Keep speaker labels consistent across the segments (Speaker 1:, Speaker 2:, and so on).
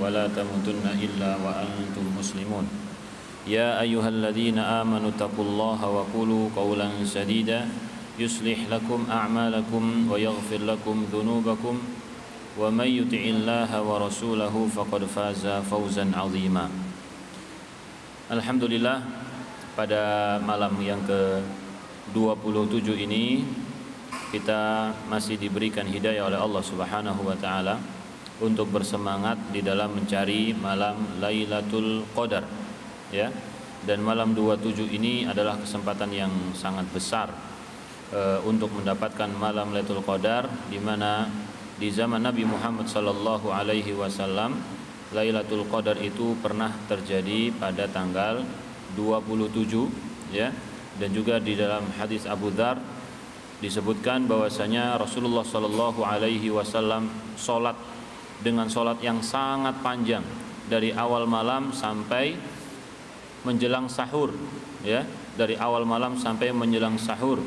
Speaker 1: ولا تموتن إلا وأنتم مسلمون يا أيها الذين آمنوا اتقوا الله وقولوا قولا سديدا يصلح لكم أعمالكم ويغفر لكم ذنوبكم ومن يطع الله ورسوله فقد فاز فوزا عظيما. Alhamdulillah, pada malam yang ke-27 ini kita masih diberikan hidayah oleh Allah Subhanahu wa taala untuk bersemangat di dalam mencari malam Lailatul Qadar, ya. Dan malam 27 ini adalah kesempatan yang sangat besar untuk mendapatkan malam Lailatul Qadar, di mana di zaman Nabi Muhammad sallallahu alaihi wasallam Lailatul Qadar itu pernah terjadi pada tanggal 27, ya. Dan juga di dalam hadis Abu Dzar disebutkan bahwasanya Rasulullah sallallahu alaihi wasallam salat dengan salat yang sangat panjang dari awal malam sampai menjelang sahur, ya. Dari awal malam sampai menjelang sahur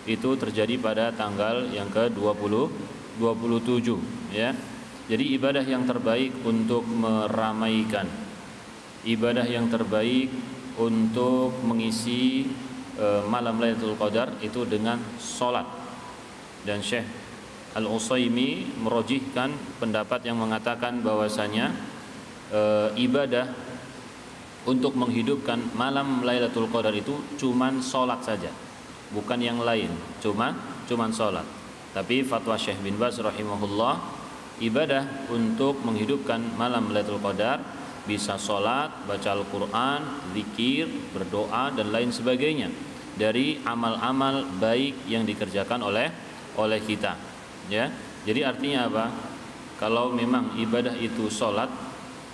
Speaker 1: itu terjadi pada tanggal yang ke-27, ya. Jadi ibadah yang terbaik untuk meramaikan, ibadah yang terbaik untuk mengisi malam Lailatul Qadar itu dengan salat. Dan Syekh Al-Utsaimin merojihkan pendapat yang mengatakan bahwasanya ibadah untuk menghidupkan malam Lailatul Qadar itu cuman salat saja, bukan yang lain, cuman salat. Tapi fatwa Syekh bin Baz rahimahullah, ibadah untuk menghidupkan malam Lailatul Qadar bisa salat, baca Al-Qur'an, zikir, berdoa dan lain sebagainya dari amal-amal baik yang dikerjakan oleh kita, ya. Jadi artinya apa? Kalau memang ibadah itu salat,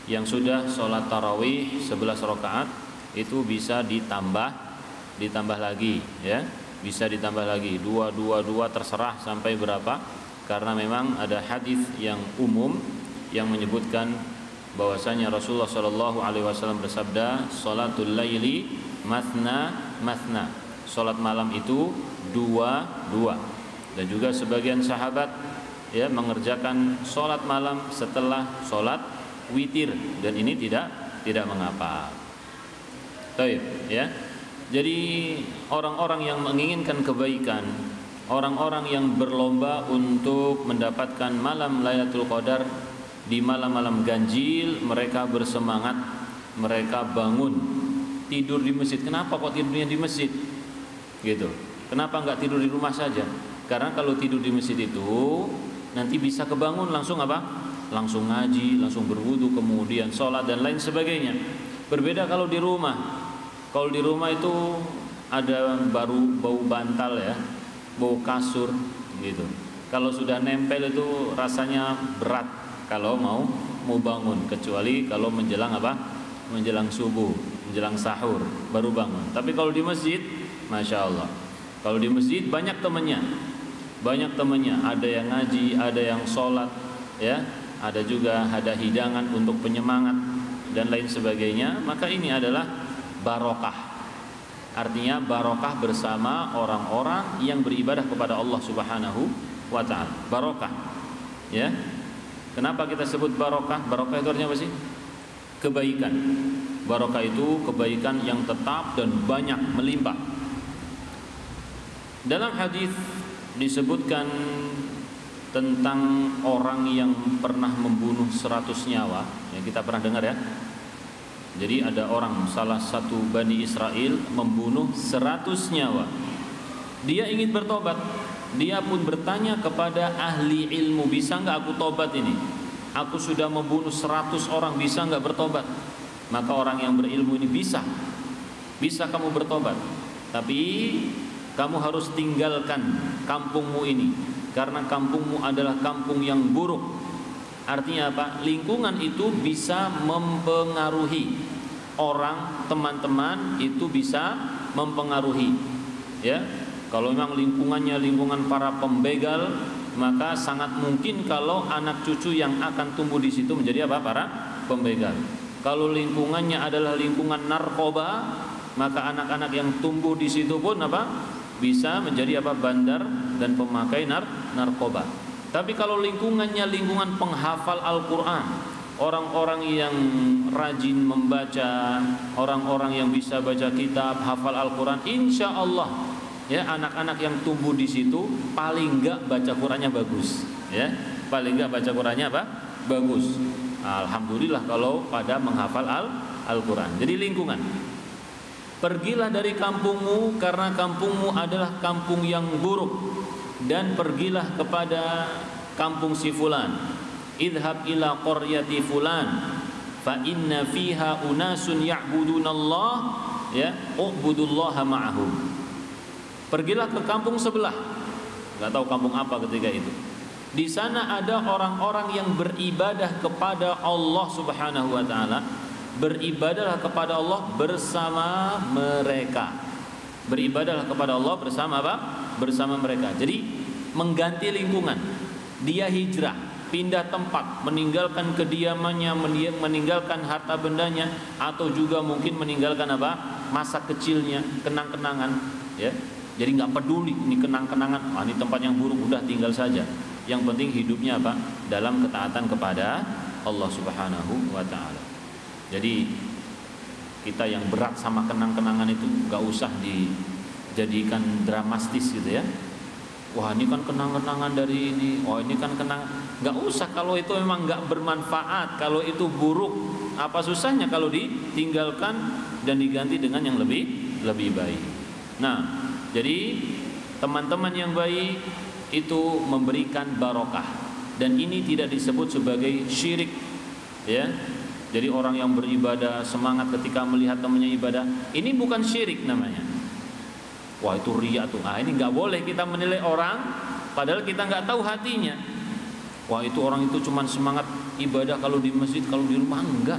Speaker 1: yang sudah salat tarawih 11 rakaat itu bisa ditambah lagi, ya. Bisa ditambah lagi 2 terserah sampai berapa, karena memang ada hadis yang umum yang menyebutkan bahwasanya Rasulullah sallallahu alaihi wasallam bersabda, "Shalatul laili mathna mathna." Salat malam itu dua. Dan juga sebagian sahabat, ya, mengerjakan salat malam setelah salat witir, dan ini tidak mengapa. Baik, ya. Jadi orang-orang yang menginginkan kebaikan, orang-orang yang berlomba untuk mendapatkan malam Lailatul Qadar di malam-malam ganjil, mereka bersemangat, mereka bangun, tidur di masjid. Kenapa kok tidurnya di masjid? Gitu. Kenapa enggak tidur di rumah saja? Karena kalau tidur di masjid itu nanti bisa kebangun langsung apa? Langsung ngaji, langsung berwudu, kemudian sholat dan lain sebagainya. Berbeda kalau di rumah. Kalau di rumah itu ada baru bau bantal, ya, bau kasur gitu. Kalau sudah nempel itu rasanya berat kalau mau bangun, kecuali kalau menjelang apa? Menjelang subuh, menjelang sahur baru bangun. Tapi kalau di masjid, masya Allah, kalau di masjid banyak temannya, ada yang ngaji, ada yang sholat, ya, ada juga ada hidangan untuk penyemangat dan lain sebagainya. Maka ini adalah barokah, artinya barokah bersama orang-orang yang beribadah kepada Allah Subhanahu wa ta'ala. Barokah, ya. Kenapa kita sebut barokah? Barokah itu artinya apa sih? Kebaikan. Barokah itu kebaikan yang tetap dan banyak melimpah. Dalam hadis disebutkan tentang orang yang pernah membunuh 100 nyawa, yang kita pernah dengar, ya. Jadi ada orang, salah satu Bani Israel, membunuh 100 nyawa. Dia ingin bertobat. Dia pun bertanya kepada ahli ilmu, bisa enggak aku tobat ini? Aku sudah membunuh 100 orang, bisa enggak bertobat? Maka orang yang berilmu ini, bisa kamu bertobat, tapi kamu harus tinggalkan kampungmu ini, karena kampungmu adalah kampung yang buruk. Artinya apa? Lingkungan itu bisa mempengaruhi orang, teman-teman itu bisa mempengaruhi, ya. Kalau memang lingkungannya lingkungan para pembegal, maka sangat mungkin kalau anak cucu yang akan tumbuh di situ menjadi apa? Para pembegal. Kalau lingkungannya adalah lingkungan narkoba, maka anak-anak yang tumbuh di situ pun apa? Bisa menjadi apa? Bandar dan pemakai narkoba. Tapi kalau lingkungannya lingkungan penghafal Al-Quran, orang-orang yang rajin membaca, orang-orang yang bisa baca kitab, hafal Al-Quran, insya Allah ya anak-anak yang tumbuh di situ paling enggak baca Qurannya bagus, ya paling enggak baca Qurannya apa? Bagus. Alhamdulillah kalau pada menghafal Al-Quran. Jadi lingkungan. Pergilah dari kampungmu karena kampungmu adalah kampung yang buruk, dan pergilah kepada kampung si fulan. Idhab ila qaryati fulan fa inna fiha unasun ya'budunallah ya u'budullaha ma'ahum. Pergilah ke kampung sebelah. Enggak tahu kampung apa ketika itu. Di sana ada orang-orang yang beribadah kepada Allah Subhanahu wa taala. Beribadahlah kepada Allah bersama mereka. Beribadahlah kepada Allah bersama apa? Bersama mereka. Jadi mengganti lingkungan. Dia hijrah, pindah tempat, meninggalkan kediamannya, meninggalkan harta bendanya, atau juga mungkin meninggalkan apa? Masa kecilnya, kenang-kenangan, ya. Jadi nggak peduli ini kenang-kenangan, ini tempat yang buruk, udah tinggal saja. Yang penting hidupnya apa? Dalam ketaatan kepada Allah Subhanahu wa taala. Jadi kita yang berat sama kenang-kenangan itu nggak usah dijadikan dramatis gitu ya. Wah ini kan kenang-kenangan dari ini, oh ini kan kenang, nggak usah kalau itu memang nggak bermanfaat, kalau itu buruk, apa susahnya kalau ditinggalkan dan diganti dengan yang lebih baik. Nah, jadi teman-teman yang baik itu memberikan barokah, dan ini tidak disebut sebagai syirik, ya. Jadi orang yang beribadah semangat ketika melihat temannya ibadah, ini bukan syirik namanya. Wah itu riya tuh. Ini nggak boleh kita menilai orang padahal kita nggak tahu hatinya. Wah itu orang itu cuma semangat ibadah kalau di masjid, kalau di rumah enggak.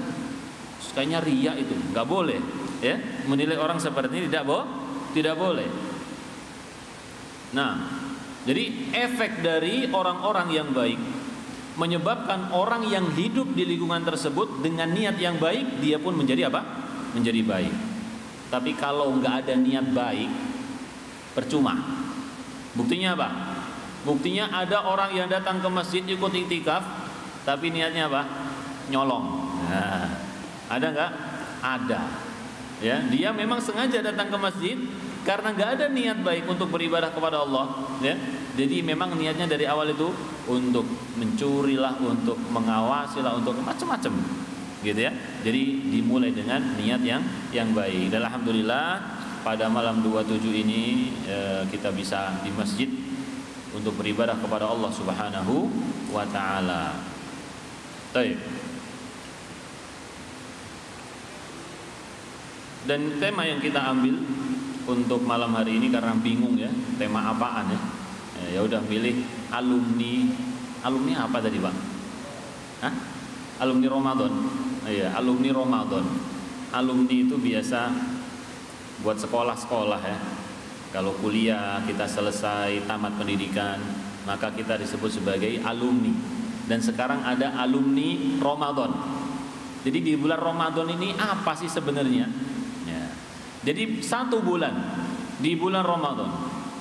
Speaker 1: Kayaknya riya itu. Nggak boleh, ya. Menilai orang seperti ini tidak boleh. Nah, jadi efek dari orang-orang yang baik menyebabkan orang yang hidup di lingkungan tersebut dengan niat yang baik, dia pun menjadi apa? Menjadi baik. Tapi kalau nggak ada niat baik, percuma. Buktinya apa? Buktinya ada orang yang datang ke masjid ikut iktikaf, tapi niatnya apa? Nyolong. Nah, ada nggak? Ada. Ya, dia memang sengaja datang ke masjid karena nggak ada niat baik untuk beribadah kepada Allah. Ya, jadi memang niatnya dari awal itu untuk mencurilah, untuk mengawasilah, untuk macam-macam, gitu ya. Jadi dimulai dengan niat yang baik. Dan alhamdulillah pada malam 27 ini kita bisa di masjid untuk beribadah kepada Allah Subhanahu wa taala. Baik. Dan tema yang kita ambil untuk malam hari ini karena bingung ya, tema apaan ya? Ya udah pilih alumni. Alumni apa tadi, Pak? Hah? Alumni Ramadan. Iya, alumni Ramadan. Alumni itu biasa buat sekolah-sekolah ya. Kalau kuliah kita selesai tamat pendidikan, maka kita disebut sebagai alumni. Dan sekarang ada alumni Ramadan. Jadi di bulan Ramadan ini apa sih sebenarnya? Ya. Jadi 1 bulan di bulan Ramadan,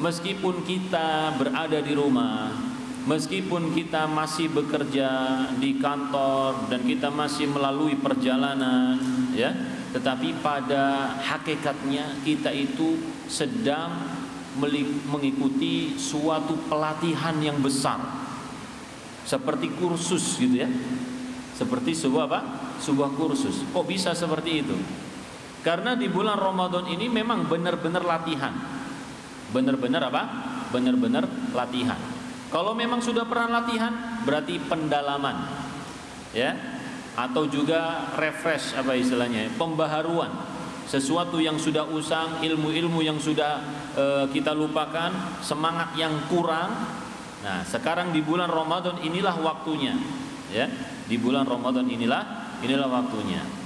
Speaker 1: meskipun kita berada di rumah, meskipun kita masih bekerja di kantor dan kita masih melalui perjalanan, ya, tetapi pada hakikatnya kita itu sedang mengikuti suatu pelatihan yang besar, seperti kursus gitu ya, seperti sebuah apa? Sebuah kursus. Kok bisa seperti itu? Karena di bulan Ramadan ini memang benar-benar latihan, benar-benar apa? Benar-benar latihan. Kalau memang sudah pernah latihan, berarti pendalaman, ya, atau juga refresh apa istilahnya, pembaharuan, sesuatu yang sudah usang, ilmu-ilmu yang sudah kita lupakan, semangat yang kurang. Nah, sekarang di bulan Ramadan inilah waktunya, ya, di bulan Ramadan inilah waktunya.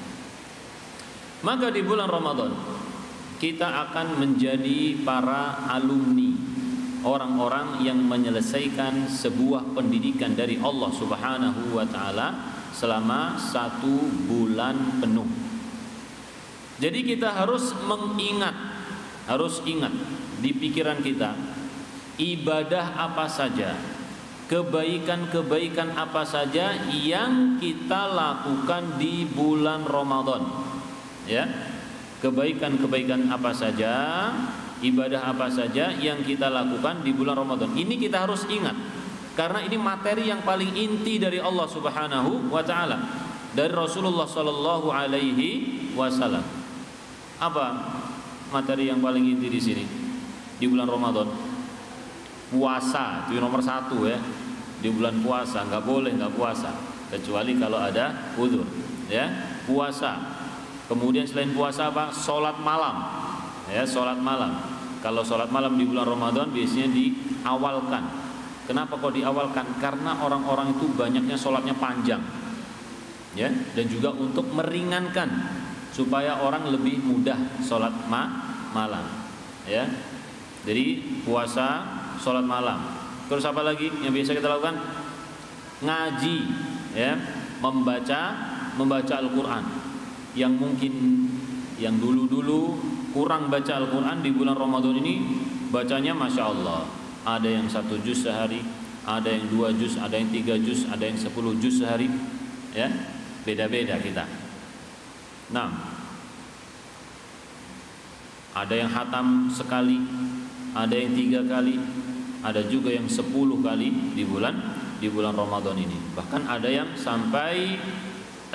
Speaker 1: Maka di bulan Ramadan kita akan menjadi para alumni, orang-orang yang menyelesaikan sebuah pendidikan dari Allah Subhanahu wa taala selama 1 bulan penuh. Jadi kita harus ingat di pikiran kita, ibadah apa saja kebaikan-kebaikan apa saja yang kita lakukan di bulan Ramadan. Ya. Kebaikan-kebaikan apa saja, ibadah apa saja yang kita lakukan di bulan Ramadan. Ini kita harus ingat. Karena ini materi yang paling inti dari Allah Subhanahu wa taala, dari Rasulullah sallallahu alaihi wasallam. Apa materi yang paling inti di sini di bulan Ramadan? Puasa, itu nomor satu ya. Di bulan puasa nggak boleh nggak puasa kecuali kalau ada udzur, ya. Puasa. Kemudian selain puasa apa? Salat malam. Ya, salat malam. Kalau salat malam di bulan Ramadan biasanya diawalkan. Kenapa kok diawalkan? Karena orang-orang itu banyaknya salatnya panjang. Ya, dan juga untuk meringankan supaya orang lebih mudah salat malam. Ya. Jadi puasa, salat malam. Terus apa lagi yang biasa kita lakukan? Ngaji, ya, membaca Al-Qur'an. Yang mungkin yang dulu-dulu kurang baca Al-Quran di bulan Ramadan ini bacanya Masya Allah. Ada yang 1 juz sehari, ada yang 2 juz, ada yang 3 juz, ada yang 10 juz sehari, ya, beda-beda kita. Nah, ada yang khatam sekali, ada yang 3 kali, ada juga yang 10 kali di bulan Ramadan ini. Bahkan ada yang sampai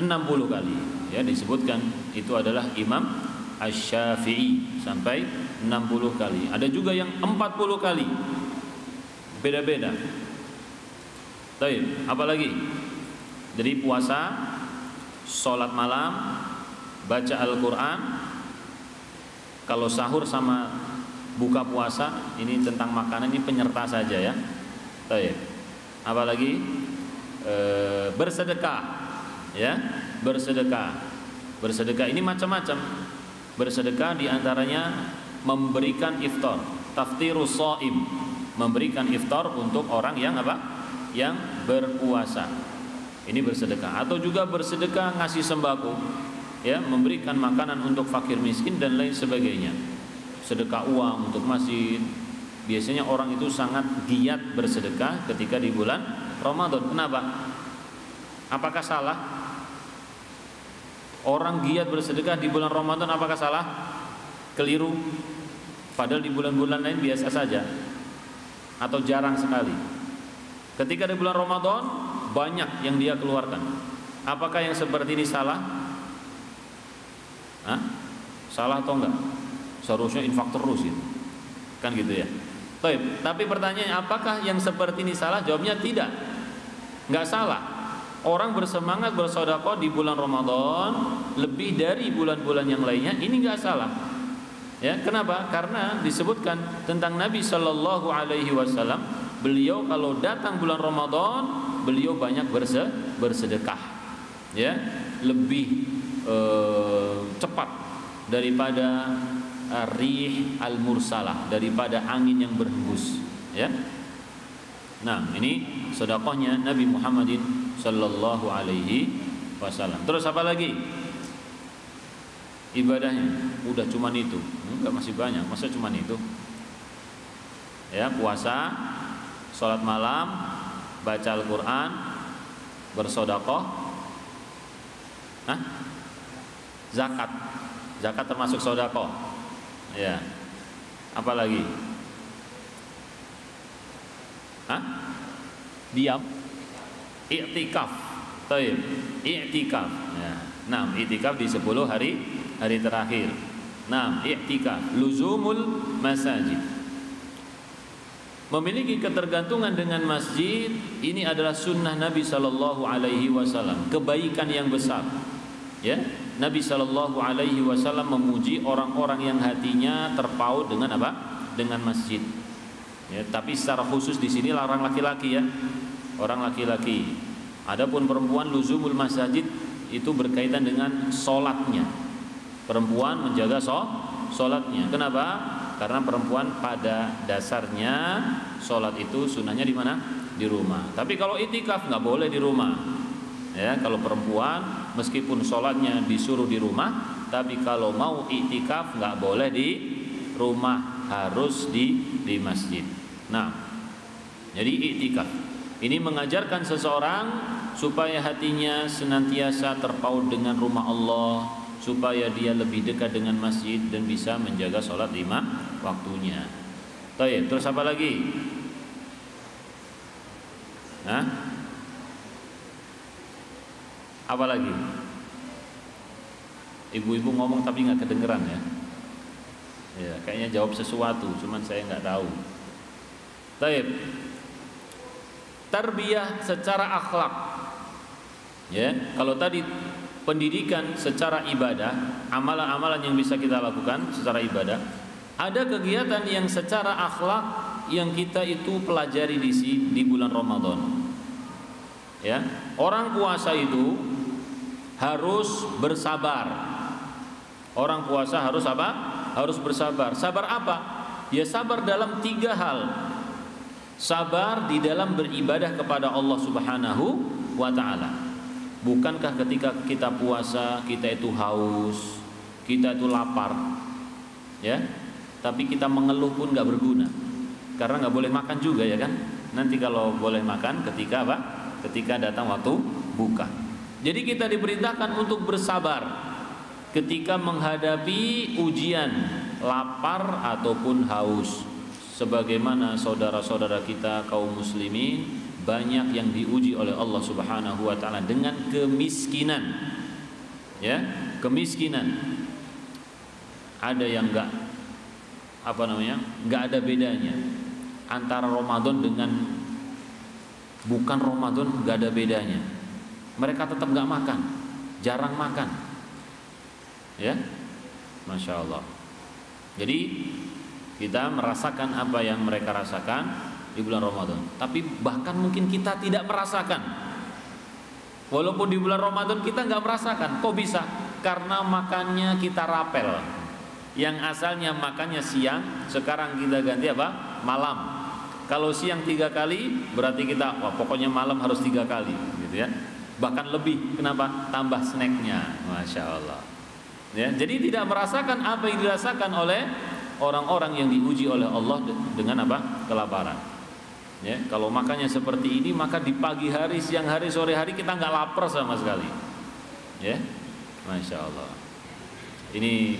Speaker 1: 60 kali, ya, disebutkan itu adalah Imam Asy-Syafi'i sampai 60 kali. Ada juga yang 40 kali. Beda-beda. Baik, apa lagi? Jadi puasa, salat malam, baca Al-Qur'an. Kalau sahur sama buka puasa ini tentang makanan, ini penyerta saja ya. Baik. Apa lagi? Bersedekah. Ya, bersedekah ini macam-macam. Bersedekah diantaranya memberikan iftar, taftirus shaim, memberikan iftar untuk orang yang apa? Yang berpuasa. Ini bersedekah. Atau juga bersedekah ngasih sembako, ya, memberikan makanan untuk fakir miskin dan lain sebagainya. Sedekah uang untuk masjid. Biasanya orang itu sangat giat bersedekah ketika di bulan Ramadan. Kenapa? Apakah salah? Orang giat bersedekah di bulan Ramadan apakah salah? Keliru. Padahal di bulan-bulan lain biasa saja atau jarang sekali. Ketika di bulan Ramadan banyak yang dia keluarkan. Apakah yang seperti ini salah? Hah? Salah atau enggak? Seharusnya infak terus gitu. Kan gitu ya. Tapi pertanyaannya, apakah yang seperti ini salah? Jawabnya tidak. Enggak salah. Orang bersemangat bersedekah di bulan Ramadan lebih dari bulan-bulan yang lainnya, ini enggak salah. Ya, kenapa? Karena disebutkan tentang Nabi Shallallahu alaihi wasallam, beliau kalau datang bulan Ramadan, beliau banyak bersedekah. Ya, lebih cepat daripada rih al-mursalah, daripada angin yang berhembus, ya. Nah, ini sedekahnya Nabi Muhammadin sallallahu alaihi wasallam. Terus apa lagi? Ibadahnya udah cuman itu. Enggak, masih banyak. Masa cuman itu? Ya, puasa, salat malam, baca Al-Qur'an, bersedekah. Hah? Zakat. Zakat termasuk sedekah. Ya. Apa lagi? Hah? Diam. I'tikaf. Baik. I'tikaf. Ya. Nah, i'tikaf di 10 hari terakhir. Nah, i'tikaf, luzumul masajid. Memiliki ketergantungan dengan masjid ini adalah sunnah Nabi sallallahu alaihi wasallam, kebaikan yang besar. Ya, Nabi sallallahu alaihi wasallam memuji orang-orang yang hatinya terpaut dengan apa? Dengan masjid. Ya, tapi secara khusus di sini larang laki-laki ya. Orang laki-laki. Adapun perempuan luzumul masajid itu berkaitan dengan salatnya. Perempuan menjaga salatnya. Kenapa? Karena perempuan pada dasarnya salat itu sunnahnya di mana? Di rumah. Tapi kalau itikaf nggak boleh di rumah. Ya, kalau perempuan meskipun salatnya disuruh di rumah, tapi kalau mau itikaf nggak boleh di rumah, harus di masjid. Nah, jadi itikaf. Ini mengajarkan seseorang supaya hatinya senantiasa terpaut dengan rumah Allah, supaya dia lebih dekat dengan masjid dan bisa menjaga sholat 5 waktunya. Baik, terus apa lagi? Hah? Apa lagi? Ibu-ibu ngomong tapi nggak kedengeran ya. Ya, kayaknya jawab sesuatu, cuman saya nggak tahu. Baik. Tarbiyah secara akhlak. Ya, kalau tadi pendidikan secara ibadah, amalan-amalan yang bisa kita lakukan secara ibadah, ada kegiatan yang secara akhlak yang kita itu pelajari di bulan Ramadan. Ya, orang puasa itu harus bersabar. Orang puasa harus apa? Harus bersabar. Sabar apa? Ya sabar dalam 3 hal. Sabar di dalam beribadah kepada Allah Subhanahu wa ta'ala. Bukankah ketika kita puasa kita itu haus, kita itu lapar, ya? Tapi kita mengeluh pun nggak berguna, karena nggak boleh makan juga, ya kan? Nanti kalau boleh makan ketika apa? Ketika datang waktu buka. Jadi kita diperintahkan untuk bersabar ketika menghadapi ujian lapar ataupun haus. Sebagaimana saudara-saudara kita kaum muslimin banyak yang diuji oleh Allah Subhanahu wa taala dengan kemiskinan. Ya, kemiskinan. Ada yang enggak enggak ada bedanya antara Ramadan dengan bukan Ramadan, enggak ada bedanya. Mereka tetap enggak makan, jarang makan. Ya. Masya Allah. Jadi kita merasakan apa yang mereka rasakan di bulan Ramadan. Tapi bahkan mungkin kita tidak merasakan. Walaupun di bulan Ramadan kita nggak merasakan. Kok bisa? Karena makannya kita rapel. Yang asalnya makannya siang, sekarang kita ganti apa? Malam. Kalau siang 3 kali, berarti kita pokoknya malam harus 3 kali, gitu ya. Bahkan lebih. Kenapa? Tambah snacknya. Masya Allah. Ya, jadi tidak merasakan apa yang dirasakan oleh orang-orang yang diuji oleh Allah dengan apa? Kelaparan. Ya, kalau makannya seperti ini, maka di pagi hari, siang hari, sore hari kita nggak lapar sama sekali. Ya, Masya Allah. Ini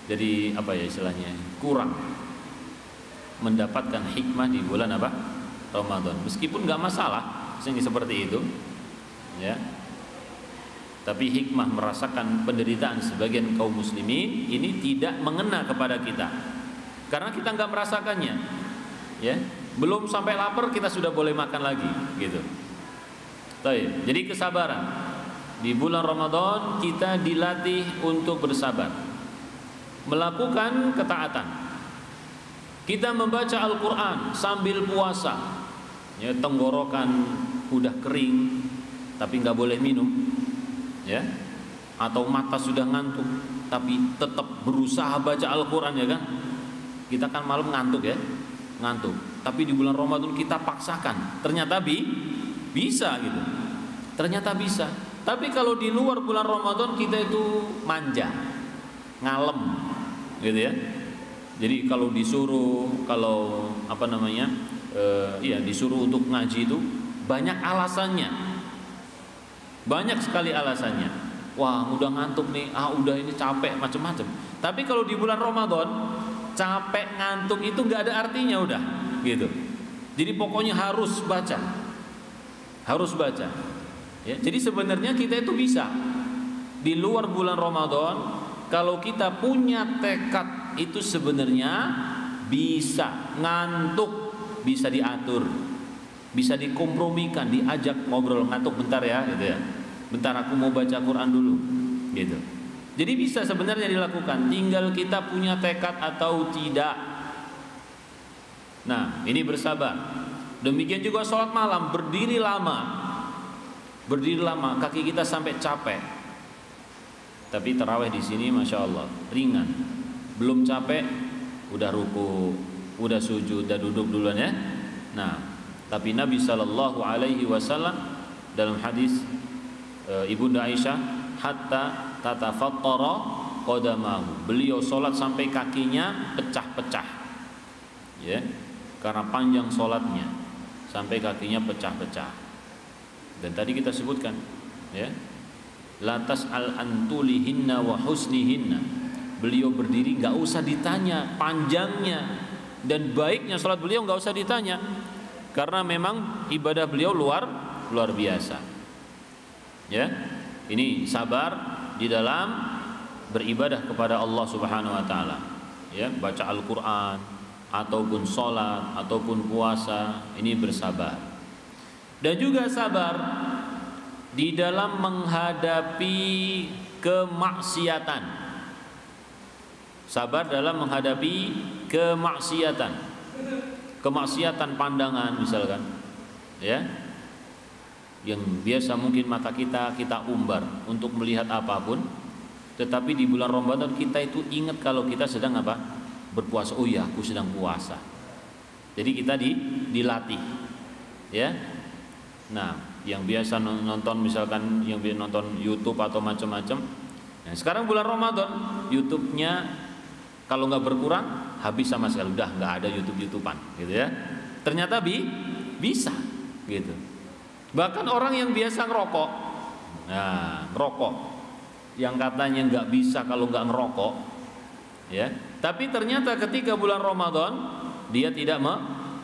Speaker 1: jadi apa ya istilahnya? Kurang mendapatkan hikmah di bulan apa? Ramadan. Meskipun nggak masalah, seperti itu. Ya. Tapi hikmah merasakan penderitaan sebagian kaum muslimin ini tidak mengena kepada kita, karena kita nggak merasakannya, ya. Belum sampai lapar kita sudah boleh makan lagi, gitu. Jadi kesabaran di bulan Ramadan kita dilatih untuk bersabar, melakukan ketaatan. Kita membaca Al-Quran sambil puasa, ya, tenggorokan udah kering tapi nggak boleh minum. Ya, atau mata sudah ngantuk tapi tetap berusaha baca Al-Quran, ya kan? Kita kan malam ngantuk, ya, ngantuk. Tapi di bulan Ramadan kita paksakan, ternyata bisa gitu. Ternyata bisa. Tapi kalau di luar bulan Ramadan kita itu manja, ngalem, gitu ya. Jadi kalau disuruh, disuruh untuk ngaji itu banyak alasannya. Banyak sekali alasannya. Wah, udah ngantuk nih, udah ini capek, macam-macam. Tapi kalau di bulan Ramadan, capek ngantuk itu nggak ada artinya, udah, gitu. Jadi pokoknya harus baca, Ya, jadi sebenarnya kita itu bisa di luar bulan Ramadan, kalau kita punya tekad itu sebenarnya bisa ngantuk, bisa diatur. Bisa dikompromikan, diajak ngobrol, ngantuk bentar ya, gitu ya. Bentar aku mau baca Quran dulu, gitu. Jadi bisa sebenarnya dilakukan, tinggal kita punya tekad atau tidak. Nah, ini bersabar. Demikian juga sholat malam, berdiri lama, kaki kita sampai capek. Tapi tarawih di sini, masya Allah, ringan. Belum capek, udah ruku, udah sujud, udah duduk duluan, ya. Nah. Tapi Nabi Shallallahu Alaihi Wasallam dalam hadis Ibunda Aisyah, hatta tatafattara qadamahu, beliau sholat sampai kakinya pecah-pecah, ya, karena panjang sholatnya, sampai kakinya pecah-pecah. Dan tadi kita sebutkan, ya, latas al antulihinna wa husnihinna. Beliau berdiri nggak usah ditanya panjangnya dan baiknya salat beliau, nggak usah ditanya, karena memang ibadah beliau luar biasa. Ya, ini sabar di dalam beribadah kepada Allah Subhanahu wa taala. Ya, baca Al-Qur'an ataupun salat ataupun puasa, ini bersabar. Dan juga sabar di dalam menghadapi kemaksiatan. Sabar dalam menghadapi kemaksiatan. Kemaksiatan pandangan misalkan, ya, yang biasa mungkin mata kita umbar untuk melihat apapun, tetapi di bulan Ramadan kita itu ingat kalau kita sedang apa? Berpuasa. Oh iya, aku sedang puasa. Jadi kita dilatih, ya. Nah, yang biasa nonton misalkan yang biasa nonton YouTube atau macam-macam. Nah, sekarang bulan Ramadan, YouTube-nya kalau nggak berkurang habis sama sekali, udah nggak ada YouTube-YouTubean, gitu ya. Ternyata bisa, gitu. Bahkan orang yang biasa ngerokok, nah ngerokok, yang katanya nggak bisa kalau nggak ngerokok, ya. Tapi ternyata ketika bulan Ramadan dia tidak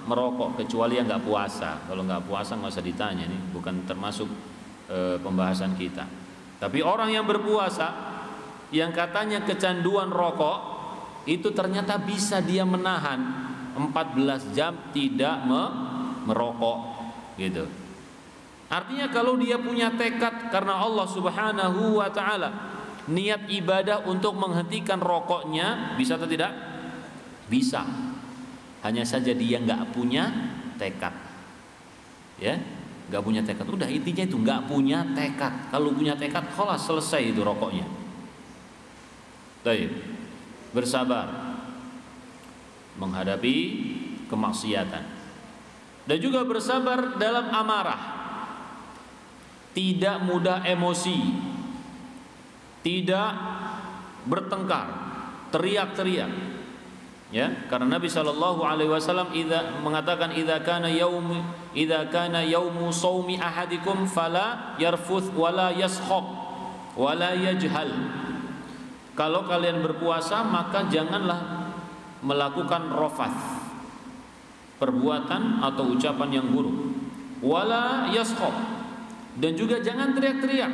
Speaker 1: merokok kecuali yang nggak puasa. Kalau nggak puasa nggak usah ditanya, nih bukan termasuk pembahasan kita. Tapi orang yang berpuasa yang katanya kecanduan rokok, itu ternyata bisa dia menahan 14 jam tidak merokok, gitu. Artinya kalau dia punya tekad karena Allah Subhanahu wa taala, niat ibadah untuk menghentikan rokoknya, bisa atau tidak? Bisa. Hanya saja dia nggak punya tekad, ya, nggak punya tekad. Udah, intinya itu nggak punya tekad. Kalau punya tekad, khalas, selesai itu rokoknya. Baik, bersabar menghadapi kemaksiatan dan juga bersabar dalam amarah, tidak mudah emosi, tidak bertengkar, teriak-teriak. Ya, karena Nabi sallallahu alaihi wasallam mengatakan idza kana yaumu shaumi ahadikum fala yarfuth wala yaskhab wala yajhal. Kalau kalian berpuasa maka janganlah melakukan rafath, perbuatan atau ucapan yang buruk, wala yaskhab, dan juga jangan teriak-teriak.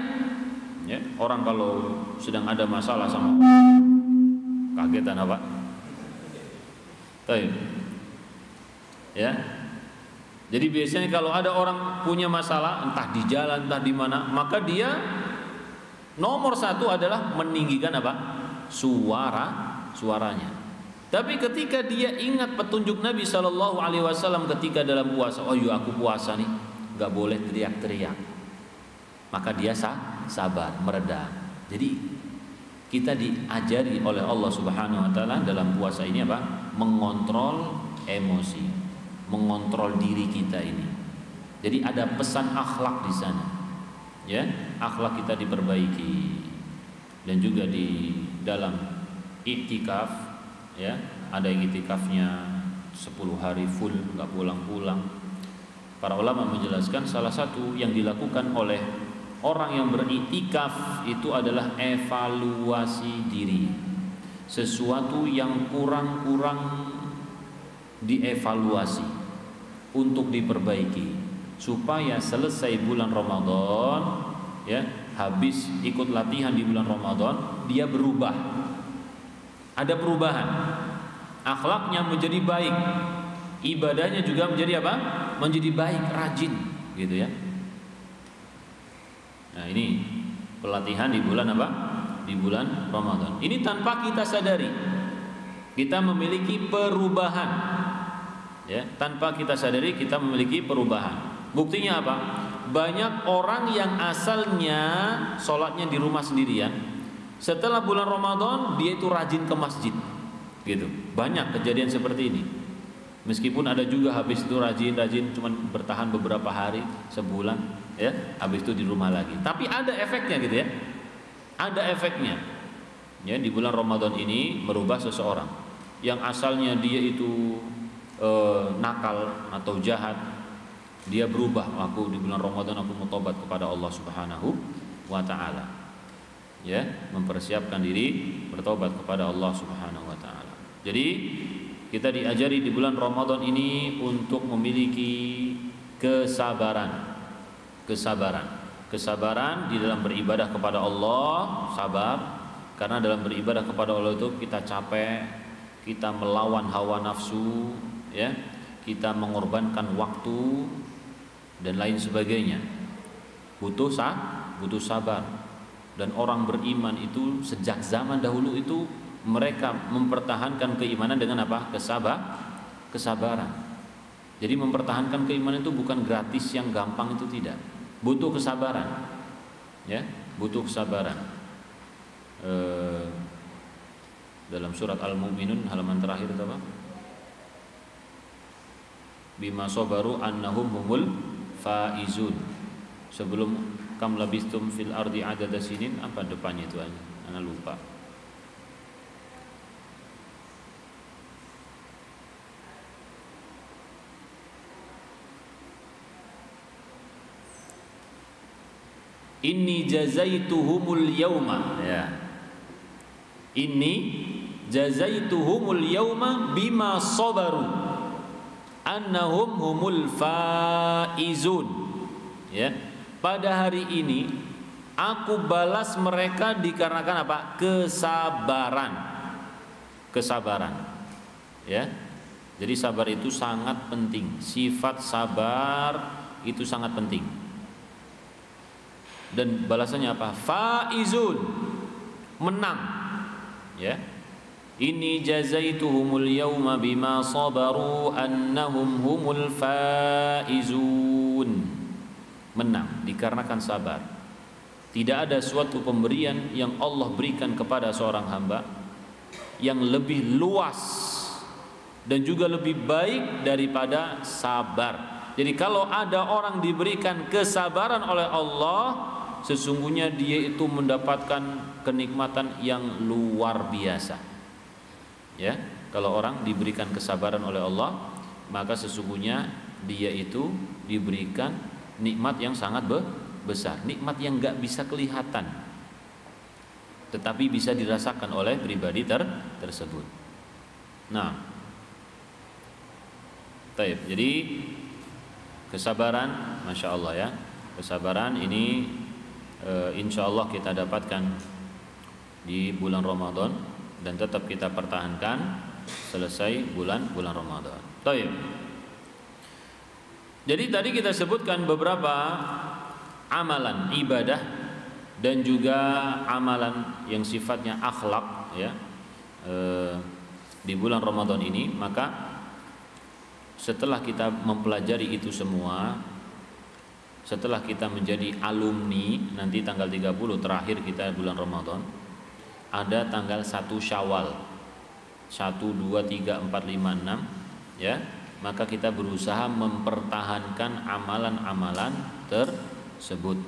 Speaker 1: Ya, orang kalau sedang ada masalah sama kagetan apa? Baik. Ya. Jadi biasanya kalau ada orang punya masalah entah di jalan entah di mana, maka dia nomor satu adalah meninggikan apa? Suaranya. Tapi ketika dia ingat petunjuk Nabi Shallallahu Alaihi Wasallam ketika dalam puasa, oh iya aku puasa nih, nggak boleh teriak-teriak, maka dia sabar, meredam. Jadi kita diajari oleh Allah Subhanahu Wa Taala dalam puasa ini apa? Mengontrol emosi, mengontrol diri kita ini. Jadi ada pesan akhlak di sana, ya, akhlak kita diperbaiki. Dan juga di dalam iktikaf, ya, ada yang iktikafnya 10 hari full nggak pulang-pulang. Para ulama menjelaskan salah satu yang dilakukan oleh orang yang beriktikaf itu adalah evaluasi diri. Sesuatu yang kurang dievaluasi untuk diperbaiki supaya selesai bulan Ramadan, ya, habis ikut latihan di bulan Ramadan, dia berubah, ada perubahan, akhlaknya menjadi baik, ibadahnya juga menjadi apa? Menjadi baik, rajin, gitu ya. Nah, ini pelatihan di bulan apa? Di bulan Ramadan. Ini tanpa kita sadari kita memiliki perubahan, ya, tanpa kita sadari kita memiliki perubahan. Buktinya apa? Banyak orang yang asalnya sholatnya di rumah sendirian, setelah bulan Ramadan dia itu rajin ke masjid, gitu. Banyak kejadian seperti ini. Meskipun ada juga habis itu rajin cuman bertahan beberapa hari, sebulan, ya, habis itu di rumah lagi. Tapi ada efeknya, gitu ya. Ada efeknya. Ya, di bulan Ramadan ini merubah seseorang yang asalnya dia itu nakal atau jahat, Dia berubah, aku di bulan Ramadan aku mau tobat kepada Allah Subhanahu wa taala. Ya, mempersiapkan diri bertobat kepada Allah Subhanahu wa taala. Jadi kita diajari di bulan Ramadan ini untuk memiliki kesabaran. Kesabaran di dalam beribadah kepada Allah, sabar karena dalam beribadah kepada Allah itu kita capek, kita melawan hawa nafsu, ya, kita mengorbankan waktu dan lain sebagainya. Butuh sabar. Dan orang beriman itu sejak zaman dahulu itu mereka mempertahankan keimanan dengan apa? Kesabaran. Jadi mempertahankan keimanan itu bukan gratis yang gampang, itu tidak. Butuh kesabaran. Ya, butuh kesabaran. Dalam surat Al-Mu'minun halaman terakhir itu apa? Bima sabaru annahum humul faizun. Sebelum kam labistum fil ardi adada sinin, apa depannya itu aja? Ana lupa. Inni jazaituhumul yauma, ya. Inni jazaituhumul yauma bima sabaru annahum humul faizun. Ya. Pada hari ini aku balas mereka dikarenakan apa? Kesabaran. Ya. Jadi sabar itu sangat penting. Sifat sabar itu sangat penting. Dan balasannya apa? Faizun, menang. Ya. Inni jazaituhumul yauma bima sabaru annahum humul faizun. Menang dikarenakan sabar. Tidak ada suatu pemberian yang Allah berikan kepada seorang hamba yang lebih luas dan juga lebih baik daripada sabar. Jadi kalau ada orang diberikan kesabaran oleh Allah, sesungguhnya dia itu mendapatkan kenikmatan yang luar biasa. Ya, kalau orang diberikan kesabaran oleh Allah, maka sesungguhnya dia itu diberikan nikmat yang sangat besar, nikmat yang enggak bisa kelihatan, tetapi bisa dirasakan oleh pribadi tersebut. Nah, baik. Jadi kesabaran, masya Allah ya, kesabaran ini insya Allah kita dapatkan di bulan Ramadan dan tetap kita pertahankan selesai bulan Ramadan. Baik. Jadi tadi kita sebutkan beberapa amalan ibadah dan juga amalan yang sifatnya akhlak, ya, di bulan Ramadan ini. Maka setelah kita mempelajari itu semua, setelah kita menjadi alumni, nanti tanggal 30 terakhir kita bulan Ramadan, ada tanggal 1 Syawal 1, 2, 3, 4, 5, 6, ya. Maka kita berusaha mempertahankan amalan-amalan tersebut.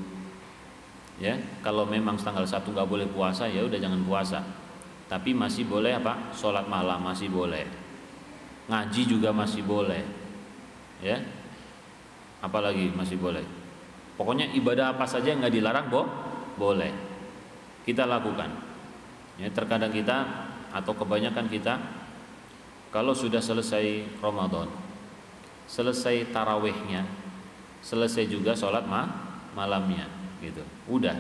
Speaker 1: Ya, kalau memang tanggal 1 nggak boleh puasa, ya udah jangan puasa. Tapi masih boleh apa? Sholat malam masih boleh. Ngaji juga masih boleh. Ya. Apalagi masih boleh. Pokoknya ibadah apa saja yang nggak dilarang boleh. Kita lakukan. Ya, terkadang kita atau kebanyakan kita kalau sudah selesai Ramadan, selesai tarawihnya, selesai juga sholat malamnya, gitu. Udah,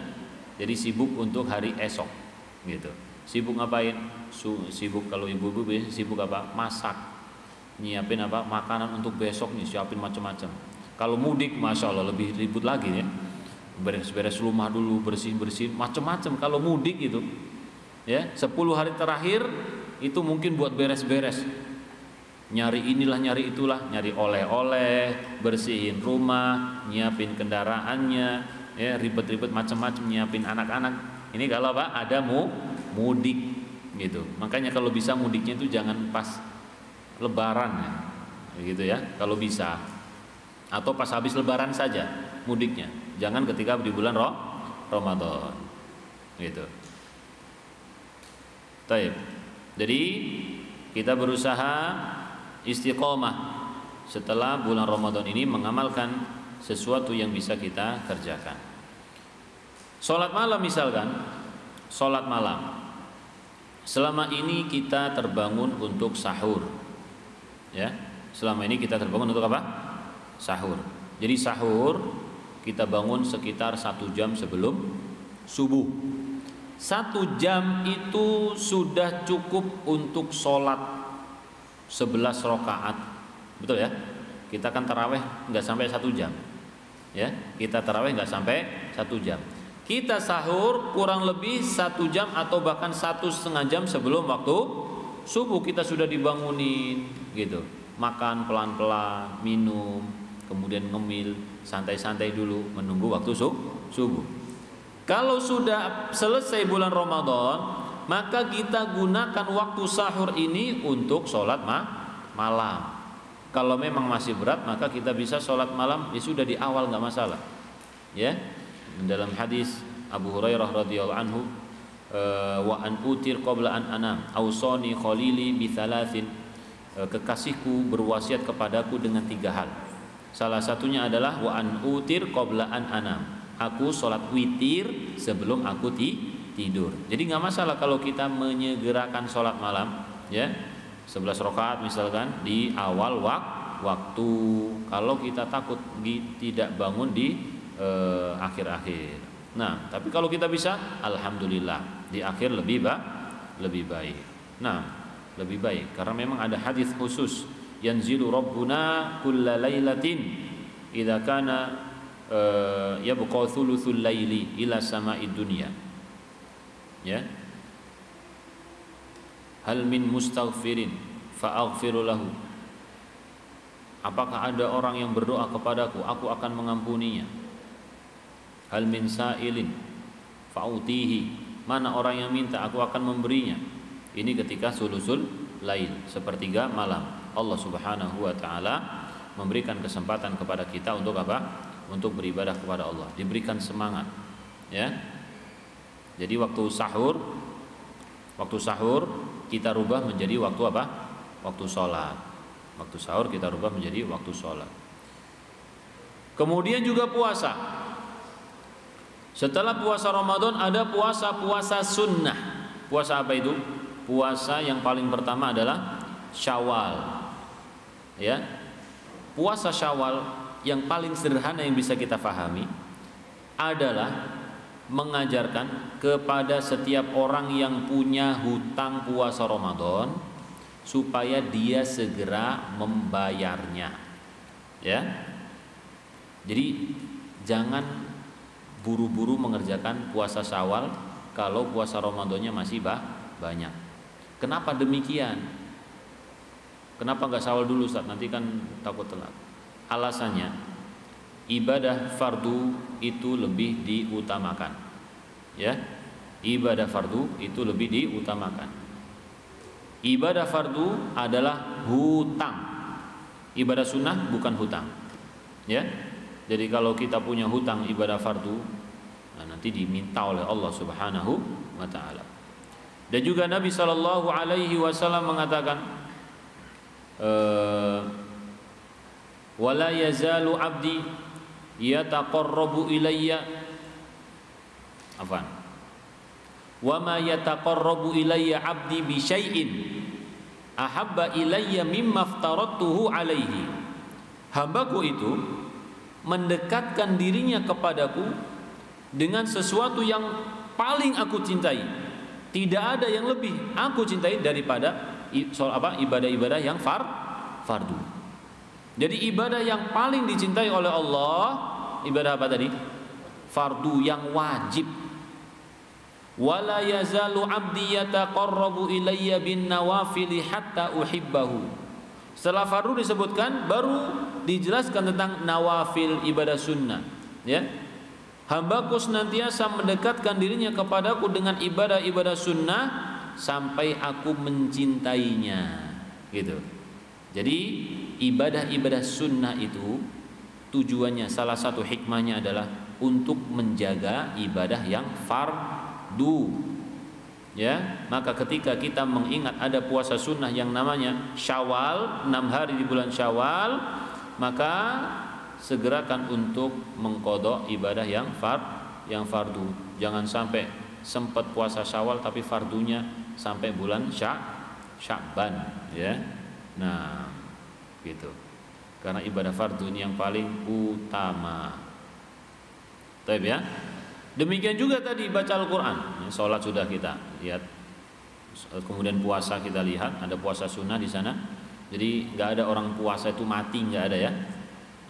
Speaker 1: jadi sibuk untuk hari esok, gitu. Sibuk ngapain? Sibuk kalau ibu-ibu sibuk apa? Masak, nyiapin apa? Makanan untuk besok nih, siapin macam-macam. Kalau mudik, masya Allah lebih ribut lagi ya. Beres-beres rumah dulu, bersih-bersih, macam-macam. Kalau mudik itu, ya 10 hari terakhir itu mungkin buat beres-beres. Nyari inilah, nyari itulah, nyari oleh-oleh, bersihin rumah, nyiapin kendaraannya, ya ribet-ribet macam-macam, nyiapin anak-anak. Ini kalau apa? Ada mudik gitu. Makanya kalau bisa mudiknya itu jangan pas lebaran ya. Gitu ya, kalau bisa. Atau pas habis lebaran saja mudiknya. Jangan ketika di bulan Ramadan. Gitu. Baik. Jadi kita berusaha istiqomah setelah bulan Ramadan ini mengamalkan sesuatu yang bisa kita kerjakan. Salat malam misalkan, salat malam. Selama ini kita terbangun untuk sahur. Ya. Selama ini kita terbangun untuk apa? Sahur. Jadi sahur kita bangun sekitar 1 jam sebelum subuh. 1 jam itu sudah cukup untuk sholat 11 rakaat. Betul ya? Kita kan taraweh nggak sampai 1 jam. Ya, kita taraweh nggak sampai 1 jam. Kita sahur kurang lebih 1 jam atau bahkan 1,5 jam sebelum waktu subuh kita sudah dibangunin, gitu. Makan pelan-pelan, minum, kemudian ngemil, santai-santai dulu menunggu waktu subuh. Kalau sudah selesai bulan Ramadan, maka kita gunakan waktu sahur ini untuk sholat malam. Kalau memang masih berat, maka kita bisa sholat malam ya sudah di awal, nggak masalah. Ya, dalam hadis Abu Hurairah radhiyallahu anhu, wa an utir qabla an anam, ausani khalili bi thalathin, kekasihku berwasiat kepadaku dengan 3 hal. Salah satunya adalah wa an utir qabla an anam, aku sholat witir sebelum aku tidur. Jadi nggak masalah kalau kita menyegerakan sholat malam, ya 11 rakaat misalkan di awal waktu. Kalau kita takut tidak bangun di akhir-akhir. Nah, tapi kalau kita bisa, alhamdulillah di akhir lebih baik. Nah, lebih baik karena memang ada hadis khusus, yanzilu rabbuna kulla lailatin idza kana yabqa thuluthul laili ila sama'id dunya. Ya. Hal min mustaghfirin fa'aghfiru lahu. Apakah ada orang yang berdoa kepadaku, aku akan mengampuninya. Hal min sa'ilin fa'utihi. Mana orang yang minta, aku akan memberinya. Ini ketika sulusul lail, sepertiga malam. Allah Subhanahu wa taala memberikan kesempatan kepada kita untuk apa? Untuk beribadah kepada Allah, diberikan semangat, ya. Jadi waktu sahur kita rubah menjadi waktu apa? Waktu sholat. Waktu sahur kita rubah menjadi waktu sholat. Kemudian juga puasa. Setelah puasa Ramadan ada puasa sunnah. Puasa apa itu? Puasa yang paling pertama adalah Syawal. Ya. Puasa Syawal yang paling sederhana yang bisa kita pahami adalah mengajarkan kepada setiap orang yang punya hutang puasa Ramadan supaya dia segera membayarnya. Ya. Jadi jangan buru-buru mengerjakan puasa Syawal kalau puasa Ramadannya masih banyak. Kenapa demikian? Kenapa nggak Syawal dulu, Ustaz? Nanti kan takut telat. Alasannya, ibadah fardu itu lebih diutamakan. Ya, ibadah fardu itu lebih diutamakan. Ibadah fardu adalah hutang. Ibadah sunnah bukan hutang. Ya, jadi kalau kita punya hutang ibadah fardu, nah nanti diminta oleh Allah Subhanahu wa taala. Dan juga Nabi Shallallahu Alaihi Wasallam mengatakan, wala yazalu abdi yataqarrabu ilayya afan wa ma yataqarrabu ilayya abdi bi syai'in ahabba ilayya mimma aftaratuhu alaihi. Hambaku itu mendekatkan dirinya kepadaku dengan sesuatu yang paling aku cintai. Tidak ada yang lebih aku cintai daripada ibadah-ibadah yang fardu. Jadi ibadah yang paling dicintai oleh Allah, ibadah apa tadi? Fardu yang wajib. Wala yazalu 'abdi yataqarrabu ilayya bin nawafil hatta uhibbahu. Setelah fardu disebutkan, baru dijelaskan tentang nawafil, ibadah sunnah. Ya. Hambaku senantiasa mendekatkan dirinya kepadaku dengan ibadah-ibadah sunnah sampai aku mencintainya. Gitu. Jadi ibadah-ibadah sunnah itu tujuannya, salah satu hikmahnya adalah untuk menjaga ibadah yang fardu. Ya, maka ketika kita mengingat ada puasa sunnah yang namanya Syawal, 6 hari di bulan Syawal, maka segerakan untuk mengqadha ibadah yang fardu. Jangan sampai sempat puasa Syawal tapi fardunya sampai bulan Sya'ban, ya. Nah, gitu. Karena ibadah fardu ini yang paling utama. Baik ya. Demikian juga tadi baca Al-Qur'an. Salat sudah kita lihat. Kemudian puasa kita lihat, ada puasa sunnah di sana. Jadi nggak ada orang puasa itu mati, nggak ada ya.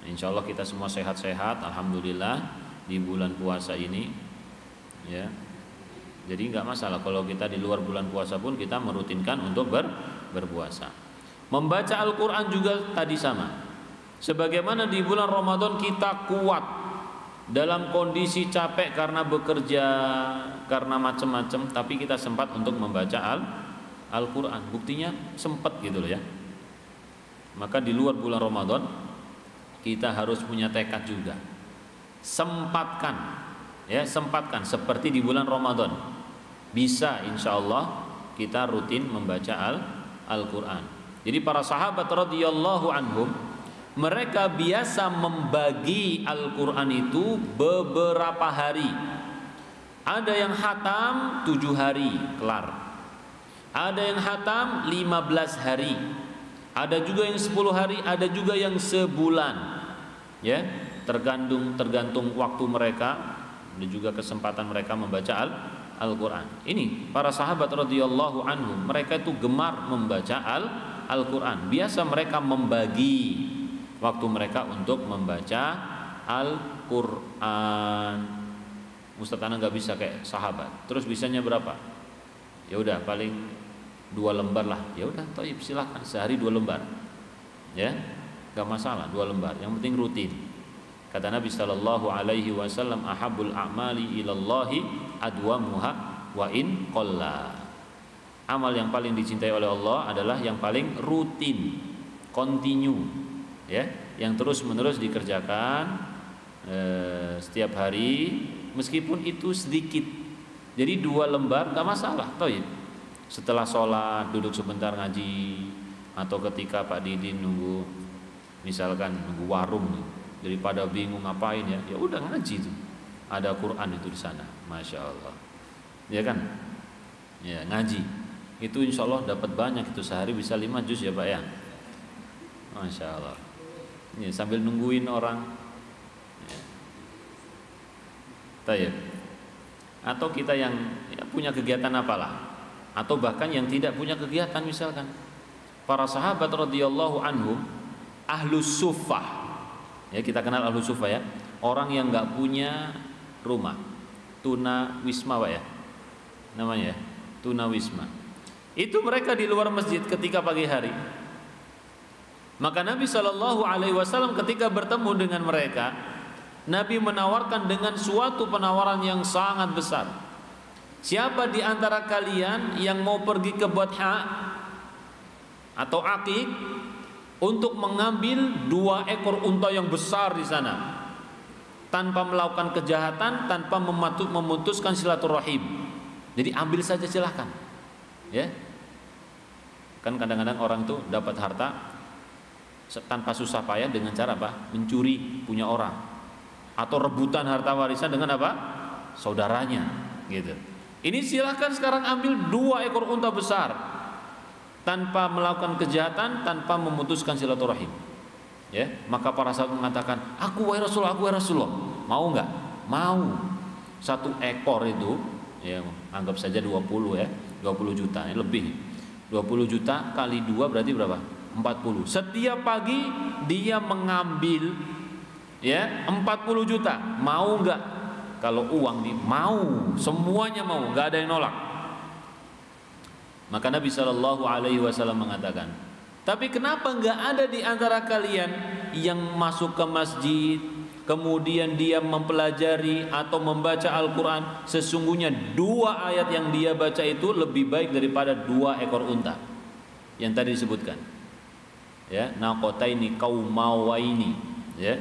Speaker 1: Insya Allah kita semua sehat-sehat, alhamdulillah di bulan puasa ini, ya. Jadi nggak masalah kalau kita di luar bulan puasa pun kita merutinkan untuk berpuasa. Membaca Al-Quran juga tadi sama. Sebagaimana di bulan Ramadan kita kuat dalam kondisi capek karena bekerja, karena macam-macam, tapi kita sempat untuk membaca Al-Quran. Buktinya sempat gitu loh ya. Maka di luar bulan Ramadan kita harus punya tekad juga. Sempatkan, ya, sempatkan seperti di bulan Ramadan. Bisa insya Allah kita rutin membaca Al-Quran. Jadi para sahabat radhiyallahu anhum, mereka biasa membagi Al-Quran itu beberapa hari. Ada yang hatam 7 hari kelar, ada yang hatam 15 hari, ada juga yang 10 hari, ada juga yang sebulan, ya, tergantung waktu mereka dan juga kesempatan mereka membaca Al-Quran. Ini para sahabat radhiyallahu anhum, mereka itu gemar membaca Al-Quran. Biasa mereka membagi waktu mereka untuk membaca Al-Quran. Ustaz ana nggak bisa kayak sahabat. Terus bisanya berapa? Ya udah paling 2 lembar lah. Ya udah, toib, silakan sehari 2 lembar. Ya, nggak masalah 2 lembar. Yang penting rutin. Kata Nabi sallallahu alaihi wasallam, ahabul a'mali ilallahi adwamuha wa in qalla. Amal yang paling dicintai oleh Allah adalah yang paling rutin, continue, ya, yang terus-menerus dikerjakan setiap hari, meskipun itu sedikit. Jadi 2 lembar nggak masalah, toib. Setelah sholat duduk sebentar ngaji, atau ketika Pak Didin nunggu, misalkan nunggu warung, daripada bingung ngapain ya, ya udah ngaji tuh. Ada Quran itu di sana, masya Allah, ya kan? Ya, ngaji itu insya Allah dapat banyak, itu sehari bisa 5 juz ya Pak ya, masya Allah. Ya, sambil nungguin orang, ya. Tayyib. Atau kita yang ya, punya kegiatan apalah, atau bahkan yang tidak punya kegiatan, misalkan para sahabat radhiyallahu anhum ahlus suffah, ya, kita kenal ahlus suffah ya, orang yang nggak punya rumah, tuna wisma Pak ya namanya ya, tuna wisma. Itu mereka di luar masjid ketika pagi hari. Maka Nabi Shallallahu Alaihi Wasallam ketika bertemu dengan mereka, Nabi menawarkan dengan suatu penawaran yang sangat besar. Siapa di antara kalian yang mau pergi ke Badha atau Aqiq untuk mengambil 2 ekor unta yang besar di sana, tanpa melakukan kejahatan, tanpa memutuskan silaturahim? Jadi ambil saja, silahkan, ya. Kan kadang-kadang orang tuh dapat harta tanpa susah payah dengan cara apa? Mencuri punya orang, atau rebutan harta warisan dengan apa? Saudaranya, gitu. Ini silahkan sekarang ambil 2 ekor unta besar tanpa melakukan kejahatan, tanpa memutuskan silaturahim. Ya, maka para sahabat mengatakan, aku wahai Rasulullah, aku wahai Rasulullah. Mau nggak? Mau. 1 ekor itu, ya, anggap saja 20 ya, 20 juta, ya, lebih. 20 juta kali 2 berarti berapa? 40. Setiap pagi dia mengambil, ya, 40 juta. Mau nggak? Kalau uang nih, mau, semuanya mau, nggak ada yang nolak. Maka Nabi Shallallahu Alaihi Wasallam mengatakan, tapi kenapa nggak ada di antara kalian yang masuk ke masjid, kemudian dia mempelajari atau membaca Al-Quran, sesungguhnya 2 ayat yang dia baca itu lebih baik daripada 2 ekor unta yang tadi disebutkan, ya, naqataini qaumawaini, ya,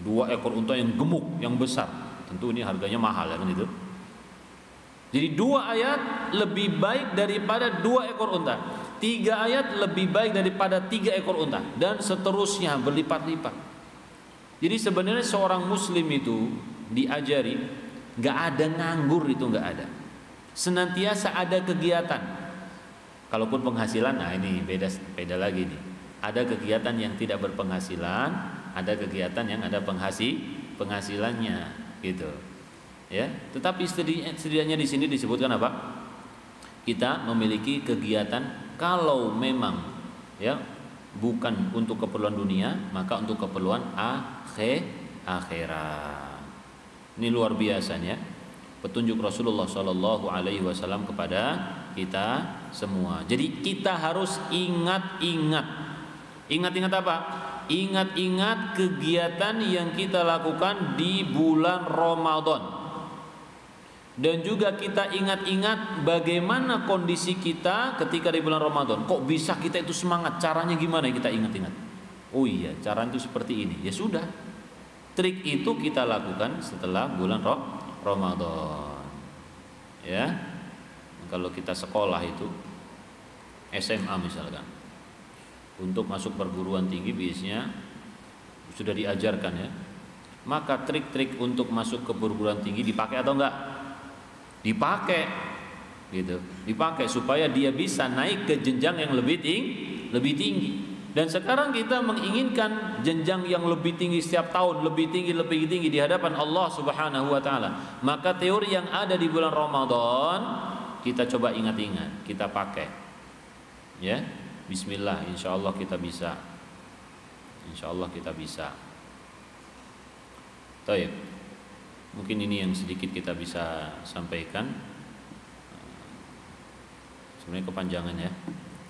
Speaker 1: 2 ekor unta yang gemuk, yang besar. Tentu ini harganya mahal ya kan itu. Jadi 2 ayat lebih baik daripada 2 ekor unta. 3 ayat lebih baik daripada 3 ekor unta, dan seterusnya berlipat-lipat. Jadi sebenarnya seorang muslim itu diajari nggak ada nganggur, itu nggak ada. Senantiasa ada kegiatan. Kalaupun penghasilan, nah ini beda lagi nih. Ada kegiatan yang tidak berpenghasilan, ada kegiatan yang ada penghasilannya, gitu. Ya, tetapi setidaknya di sini disebutkan apa? Kita memiliki kegiatan kalau memang ya bukan untuk keperluan dunia, maka untuk keperluan akhirat. Ini luar biasanya petunjuk Rasulullah Shallallahu Alaihi Wasallam kepada kita semua. Jadi kita harus ingat apa? Ingat kegiatan yang kita lakukan di bulan Ramadan. Dan juga kita ingat bagaimana kondisi kita ketika di bulan Ramadan. Kok bisa kita itu semangat? Caranya gimana? Kita ingat. Oh iya, cara itu seperti ini. Ya sudah, trik itu kita lakukan setelah bulan Ramadan. Ya, kalau kita sekolah itu SMA misalkan, untuk masuk perguruan tinggi biasanya sudah diajarkan ya. Maka trik-trik untuk masuk ke perguruan tinggi dipakai atau enggak? Dipakai, gitu. Dipakai supaya dia bisa naik ke jenjang yang lebih tinggi. Dan sekarang kita menginginkan jenjang yang lebih tinggi setiap tahun, lebih tinggi di hadapan Allah Subhanahu wa taala. Maka teori yang ada di bulan Ramadan kita coba ingat, kita pakai. Ya. Bismillah, insyaallah kita bisa. Insyaallah kita bisa. Baik. Mungkin ini yang sedikit kita bisa sampaikan. Sebenarnya kepanjangan ya,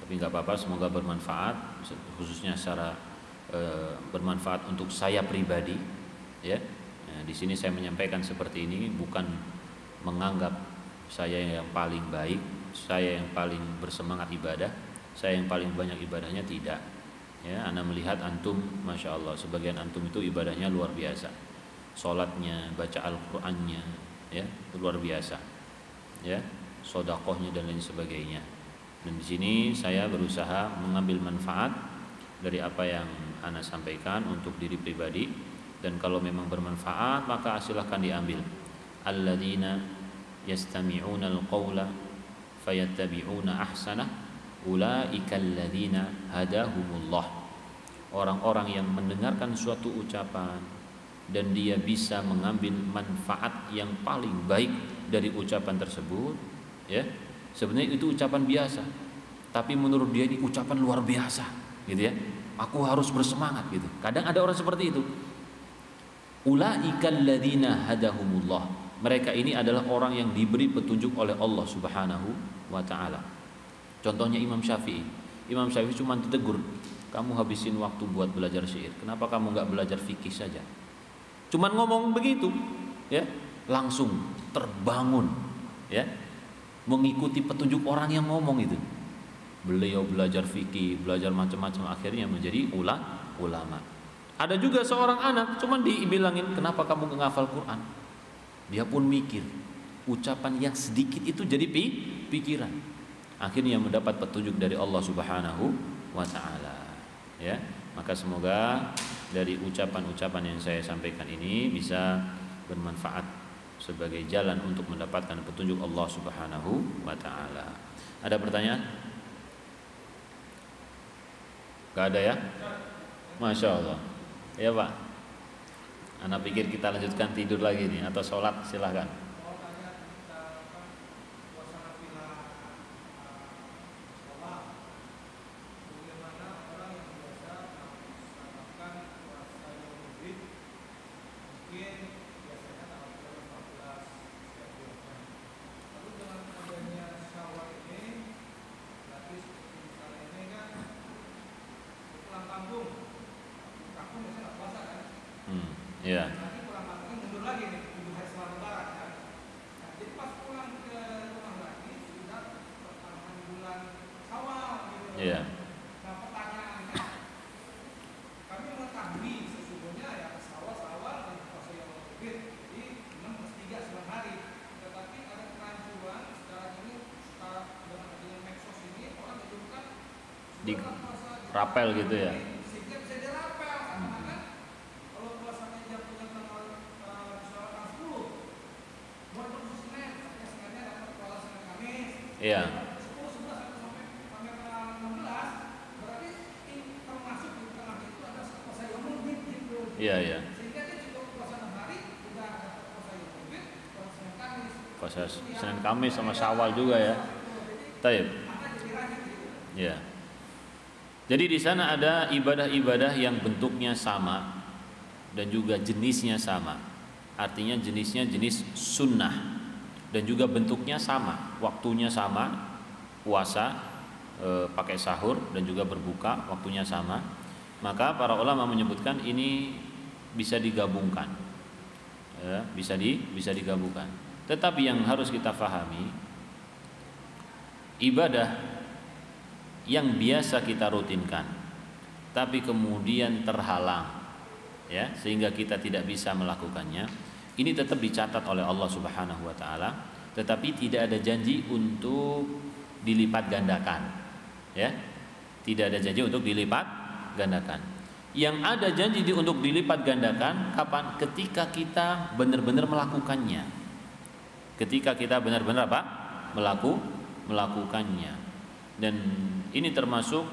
Speaker 1: tapi nggak apa-apa. Semoga bermanfaat, khususnya secara bermanfaat untuk saya pribadi. Ya, nah, di sini saya menyampaikan seperti ini bukan menganggap saya yang paling baik, saya yang paling bersemangat ibadah, saya yang paling banyak ibadahnya, tidak. Ya, Anda melihat antum, masya Allah, sebagian antum itu ibadahnya luar biasa. Sholatnya, baca Al-Qur'annya, ya, luar biasa, ya, sodakohnya dan lain sebagainya. Dan di sini saya berusaha mengambil manfaat dari apa yang ana sampaikan untuk diri pribadi, dan kalau memang bermanfaat maka silahkan diambil. Alladzina yastami'una al-qawla fayattabi'una ahsanah ulaika alladzina hadahumullah. Orang-orang yang mendengarkan suatu ucapan dan dia bisa mengambil manfaat yang paling baik dari ucapan tersebut, ya, sebenarnya itu ucapan biasa, tapi menurut dia ini ucapan luar biasa, gitu ya. Aku harus bersemangat, gitu. Kadang ada orang seperti itu. Ulaikal ladzina hadahumullah. Mereka ini adalah orang yang diberi petunjuk oleh Allah Subhanahu wa taala. Contohnya Imam Syafi'i. Imam Syafi'i cuma ditegur, kamu habisin waktu buat belajar syair. Kenapa kamu nggak belajar fikih saja? Cuman ngomong begitu, ya, langsung terbangun, ya, mengikuti petunjuk orang yang ngomong itu. Beliau belajar fikih, belajar macam-macam, akhirnya menjadi ulama. Ada juga seorang anak, cuman dibilangin, kenapa kamu nggak ngafal Quran? Dia pun mikir, ucapan yang sedikit itu jadi pikiran. Akhirnya mendapat petunjuk dari Allah Subhanahu wa taala. Ya, maka semoga dari ucapan-ucapan yang saya sampaikan ini bisa bermanfaat sebagai jalan untuk mendapatkan petunjuk Allah Subhanahu wa taala. Ada pertanyaan? Gak ada ya? Masya Allah. Ya Pak. Ana pikir kita lanjutkan tidur lagi nih atau sholat, silahkan. Ya. Iya.
Speaker 2: Nah pertanyaannya, kami mengetahui sesungguhnya ya awal-awal di puasa yang lebih, jadi 6+3 9 hari. Tetapi ada kerancuan
Speaker 1: di rapel gitu ya.
Speaker 2: sehingga bisa dirapel karena kan kalau puasanya jatuhnya tanggal misalkan 10 buat nunggu Senin sampai Seninnya dapat puasa Senin Kamis.
Speaker 1: Iya.
Speaker 2: 10 11 sampai tanggal 16 berarti termasuk di tengah itu ada puasa Yaumul Bid gitu.
Speaker 1: Iya, iya.
Speaker 2: Sehingga dia cukup puasa 6 hari udah dapat puasa Yaumul Bid, puasa Senin Kamis.
Speaker 1: Puasa Senin Kamis sama Syawal juga ya. Taib. Ya. Jadi di sana ada ibadah-ibadah yang bentuknya sama dan juga jenisnya sama. Artinya jenisnya jenis sunnah dan juga bentuknya sama, waktunya sama, puasa pakai sahur dan juga berbuka waktunya sama. Maka para ulama menyebutkan ini bisa digabungkan, ya, bisa digabungkan. Tetapi yang harus kita pahami, ibadah yang biasa kita rutinkan tapi kemudian terhalang, ya, sehingga kita tidak bisa melakukannya, ini tetap dicatat oleh Allah Subhanahu wa taala, tetapi tidak ada janji untuk dilipat gandakan, ya. Tidak ada janji untuk dilipat gandakan. Yang ada janji untuk dilipat gandakan kapan? Ketika kita benar-benar melakukannya. Ketika kita benar-benar apa? Melakukannya. Dan ini termasuk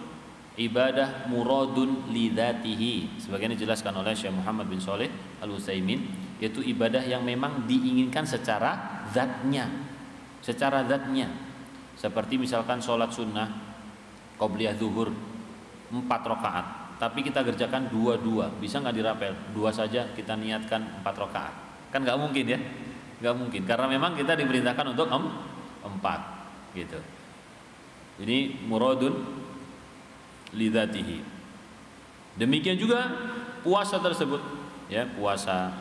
Speaker 1: ibadah muradun lidzatihi, sebagaimana dijelaskan oleh Syekh Muhammad bin Shalih Al-Utsaimin, yaitu ibadah yang memang diinginkan secara zatnya, seperti misalkan sholat sunnah qobliyah zuhur 4 rakaat, tapi kita kerjakan 2-2, bisa nggak dirapel? 2 saja kita niatkan 4 rakaat, kan nggak mungkin ya, nggak mungkin, karena memang kita diperintahkan untuk 4 gitu. Ini muradun lidzatihi. Demikian juga puasa tersebut, ya, puasa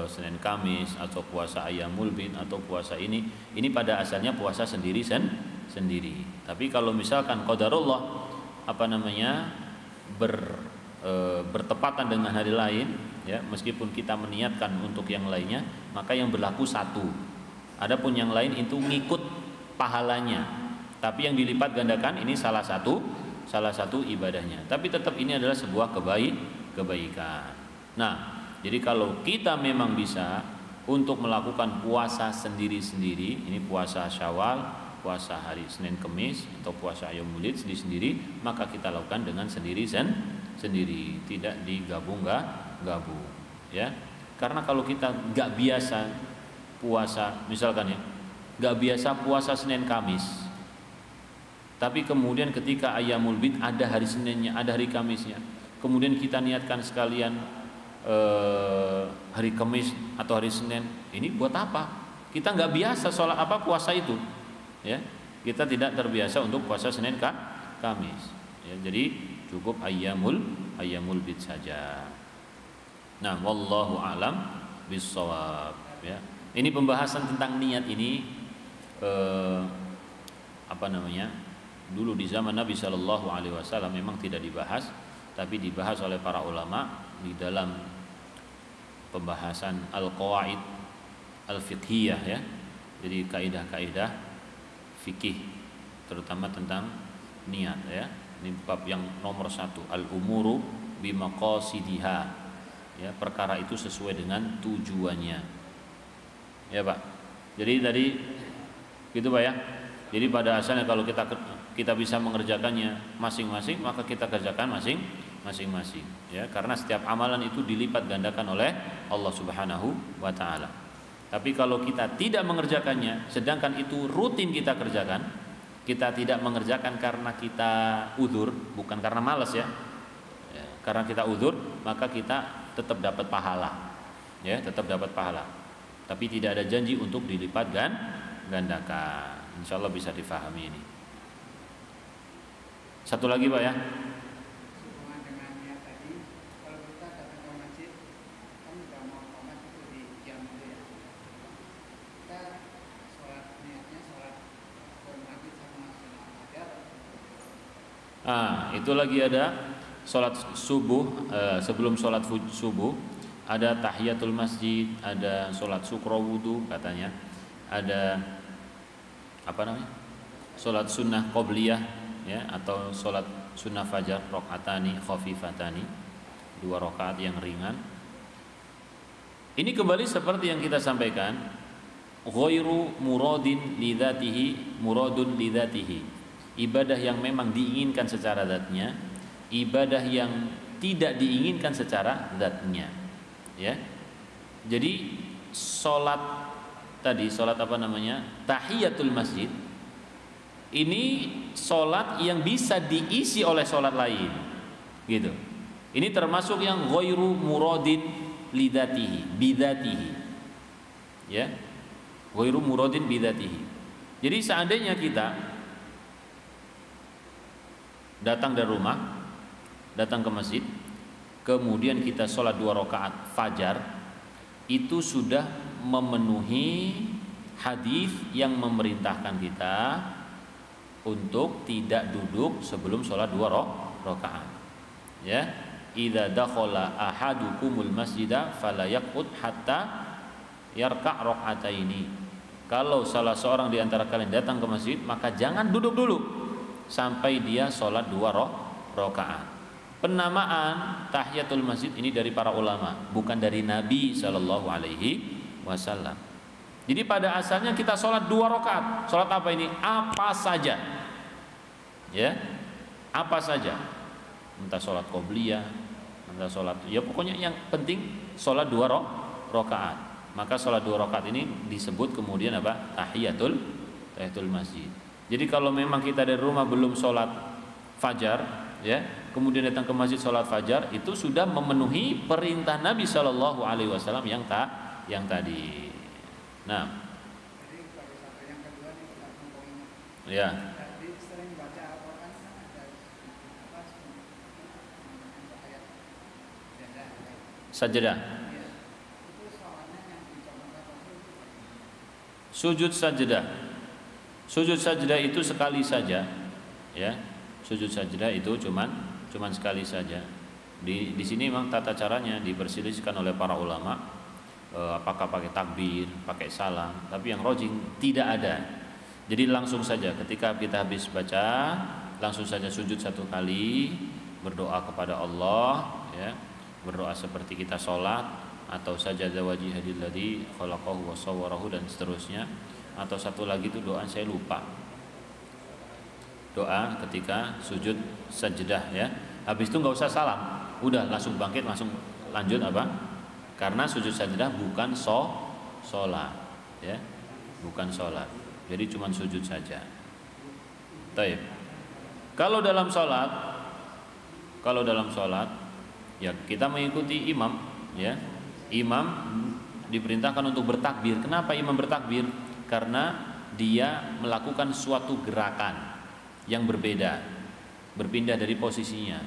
Speaker 1: Senin Kamis atau puasa Ayyamul Bid atau puasa ini pada asalnya puasa sendiri. Tapi kalau misalkan qadarullah bertepatan dengan hari lain, ya, meskipun kita meniatkan untuk yang lainnya, maka yang berlaku satu. Adapun yang lain itu ngikut pahalanya. Tapi yang dilipat gandakan ini salah satu ibadahnya. Tapi tetap ini adalah sebuah kebaikan. Nah, jadi kalau kita memang bisa untuk melakukan puasa sendiri-sendiri, ini puasa Syawal, puasa hari Senin Kemis atau puasa Yaumul Bid sendiri-sendiri, maka kita lakukan dengan sendiri, tidak digabung, ya. Karena kalau kita nggak biasa puasa, misalkan ya, nggak biasa puasa Senin Kamis, tapi kemudian ketika Ayyamul Bid ada hari Seninnya, ada hari Kamisnya, kemudian kita niatkan sekalian hari Kamis atau hari Senin, ini buat apa? Kita nggak biasa sholat puasa itu, ya. Kita tidak terbiasa untuk puasa Senin Kamis, ya. Jadi cukup Ayyamul Bid saja. Nah, wallahu alam bissawab, ya. Ini pembahasan tentang niat ini dulu di zaman Nabi Shallallahu Alaihi Wasallam memang tidak dibahas, tapi dibahas oleh para ulama di dalam pembahasan al-qawaid al-fiqhiyah, ya. Jadi kaidah-kaidah fikih terutama tentang niat, ya. Ini bab yang nomor 1, al-umuru bimaqasidiha, ya, perkara itu sesuai dengan tujuannya, ya Pak. Jadi tadi gitu Pak, ya. Jadi pada asalnya kalau kita bisa mengerjakannya masing-masing, maka kita kerjakan masing-masing, ya, karena setiap amalan itu dilipat gandakan oleh Allah Subhanahu wa taala. Tapi kalau kita tidak mengerjakannya, sedangkan itu rutin kita kerjakan, kita tidak mengerjakan karena kita uzur, bukan karena malas, ya. Karena kita uzur, maka kita tetap dapat pahala, ya, tetap dapat pahala. Tapi tidak ada janji untuk dilipat gandakan. Insyaallah bisa difahami ini. Satu lagi Pak, ya.
Speaker 3: Hubungan dengan niat tadi, kalau kita datang ke masjid, kan udah mau komat itu di jam itu, ya. Kita sholat niatnya sholat bermajid sama sholat fajar.
Speaker 1: Itu lagi ada sholat subuh, sebelum sholat subuh ada tahiyatul masjid, ada sholat sukra wudu katanya, ada sholat sunnah qobliyah, ya, atau sholat sunnah fajar rakaatani khafifatani, 2 rakaat yang ringan. Ini kembali seperti yang kita sampaikan, ghairu muradin lidzatihi muradun lidzatihi. Ibadah yang memang diinginkan secara zatnya, ibadah yang tidak diinginkan secara zatnya. Ya. Jadi salat tadi, salat apa namanya? Tahiyatul masjid. Ini salat yang bisa diisi oleh salat lain. Gitu. Ini termasuk yang ghairu muradin lidzatihi, bidzatihi. Ya. Ghairu muradin bidzatihi. Jadi seandainya kita datang dari rumah, datang ke masjid, kemudian kita sholat 2 rakaat fajar, itu sudah memenuhi hadis yang memerintahkan kita untuk tidak duduk sebelum sholat 2 rakaat. Ya, idza dakhala ahadukumul masjida fala yaqud hatta yarka' raka'ataini. Kalau salah seorang di antara kalian datang ke masjid, maka jangan duduk dulu sampai dia sholat 2 rakaat. Penamaan tahiyatul masjid ini dari para ulama, bukan dari Nabi Shallallahu Alaihi Wasallam. Jadi pada asalnya kita sholat 2 rakaat. Sholat apa ini? Apa saja, ya, apa saja. Entah sholat qobliyah, entah sholat, ya pokoknya yang penting sholat 2 rakaat. Maka sholat 2 rakaat ini disebut kemudian apa? Tahiyatul masjid. Jadi kalau memang kita dari rumah belum sholat fajar, ya, kemudian datang ke masjid sholat fajar, itu sudah memenuhi perintah Nabi Shallallahu Alaihi Wasallam yang tadi. Nah,
Speaker 3: Jadi kalau sampai yang kedua nih kita poinnya.
Speaker 1: ya,
Speaker 3: Tadi sering baca Al-Quran kan ada apa untuk ayat jadah.
Speaker 1: sajadah.
Speaker 3: Iya. Itu soalnya yang dicontohkan Rasul.
Speaker 1: Sujud sajadah. Sujud sajadah itu sekali saja, ya. Sujud sajadah itu cuman sekali saja. Di sini memang tata caranya diperselisihkan oleh para ulama, apakah pakai takbir, pakai salam, tapi yang rojing tidak ada. Jadi langsung saja ketika kita habis baca, langsung saja sujud 1 kali, berdoa kepada Allah, ya. Berdoa seperti kita sholat, atau sajada wajhihil ladzi khalaqahu wa sawwarahu dan seterusnya. Atau satu lagi itu doa saya lupa. Doa ketika sujud sajdah, ya. Habis itu nggak usah salam, udah langsung bangkit, langsung lanjut apa? Karena sujud sajdah bukan sholat, ya, bukan sholat. Jadi cuma sujud saja. Taib. Kalau dalam sholat, ya kita mengikuti imam, ya. Imam diperintahkan untuk bertakbir. Kenapa imam bertakbir? Karena dia melakukan suatu gerakan yang berbeda, berpindah dari posisinya.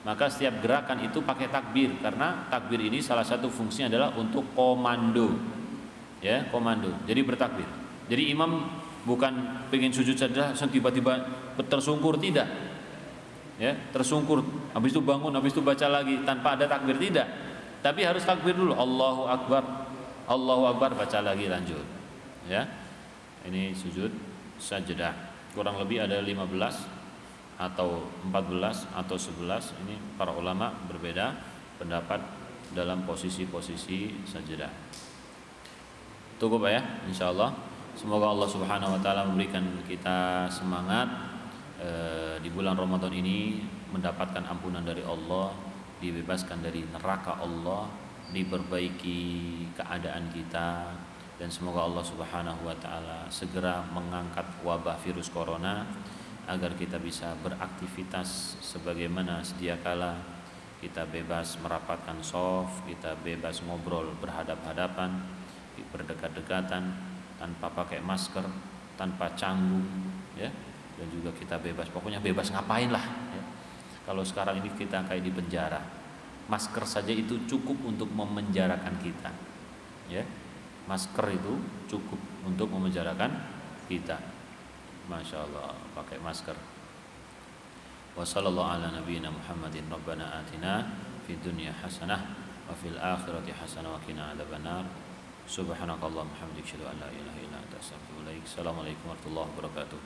Speaker 1: Maka setiap gerakan itu pakai takbir, karena takbir ini salah satu fungsinya adalah untuk komando, ya, komando. Jadi bertakbir. Jadi imam bukan pengen sujud saja tiba-tiba tersungkur, tidak, ya, tersungkur habis itu bangun, habis itu baca lagi tanpa ada takbir, tidak. Tapi harus takbir dulu, Allahu Akbar, baca lagi, lanjut, ya. Ini sujud sajdah. Kurang lebih ada 15 atau 14 atau 11. Ini para ulama berbeda pendapat dalam posisi-posisi sajdah. Cukup ya, insyaallah. Semoga Allah Subhanahu wa taala memberikan kita semangat di bulan Ramadan ini, mendapatkan ampunan dari Allah, dibebaskan dari neraka Allah, diperbaiki keadaan kita, dan semoga Allah Subhanahu wa taala segera mengangkat wabah virus corona agar kita bisa beraktivitas sebagaimana sedia kala. Kita bebas merapatkan shaf, kita bebas ngobrol berhadap-hadapan, berdekat-dekatan, tanpa pakai masker, tanpa canggung, ya. Dan juga kita bebas, pokoknya bebas ngapain lah, ya. Kalau sekarang ini kita kayak di penjara, masker saja itu cukup untuk memenjarakan kita, ya. Masker itu cukup untuk memenjarakan kita. Masya Allah, pakai masker. Wa sallallahu ala nabiyyina Muhammadin rabbana atina fid dunya hasanah wa fil akhirati hasanah wa qina adzabannar. Subhanakallahumma hamdika asyhadu an la ilaha illa anta astaghfiruka wa atubu ilaik. Assalamualaikum warahmatullahi wabarakatuh.